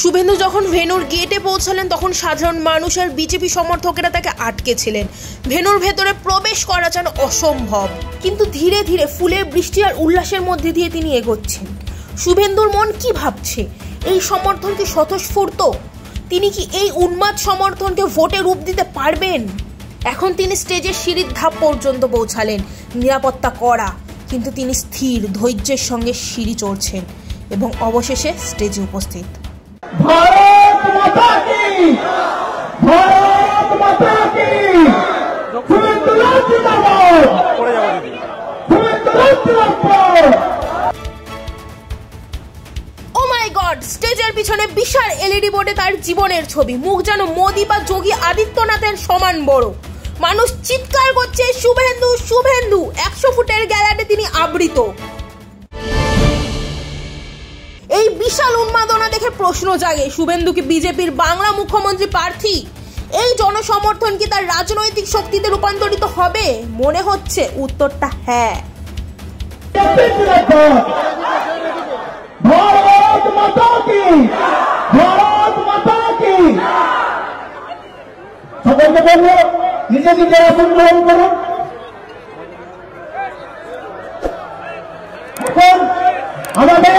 শুভেন্দু যখন ভেন্যুর গেটে পৌঁছালেন তখন সাধারণ মানুষ আর বিজেপি সমর্থকেরা তাকে আটকেছিলেন। ভেন্যুর ভেতরে প্রবেশ করা যেন অসম্ভব, কিন্তু ধীরে ধীরে ফুলের বৃষ্টি আর উল্লাসের মধ্যে দিয়ে তিনি এগোচ্ছেন। শুভেন্দুর মন কি ভাবছে? এই সমর্থন কি স্বতঃস্ফূর্ত? তিনি কি এই উন্মাদ সমর্থনকে ভোটে রূপ দিতে পারবেন? এখন তিনি স্টেজের সিঁড়ির ধাপ পর্যন্ত পৌঁছালেন। নিরাপত্তা কড়া, কিন্তু তিনি স্থির ধৈর্যের সঙ্গে সিঁড়ি চড়ছেন এবং অবশেষে স্টেজে উপস্থিত। भारत माता की, भारत माता की, शुभेंदु जिंदाबाद, शुभेंदु जिंदाबाद। ও মাই গড, স্টেজের পিছনে বিশাল এলইডি বোর্ডে তার জীবনের ছবি, মুখ যেন মোদি বা যোগী আদিত্যনাথের সমান বড়। মানুষ চিৎকার করছে শুভেন্দু শুভেন্দু। 100 ফুটের গ্যালারিতে তিনি আবৃত। এই বিশাল উন্মাদনা দেখে প্রশ্ন জাগে, শুভেন্দু কি বিজেপির বাংলা মুখ্যমন্ত্রী প্রার্থী? এই জনসমর্থন কি তার রাজনৈতিক শক্তিতে রূপান্তরিত হবে? মনে হচ্ছে উত্তরটা হ্যাঁ। भारत माता की, भारत माता की। সকলকে বলবো নিজে নিজে আসন গ্রহণ করুন। এখন আমাদের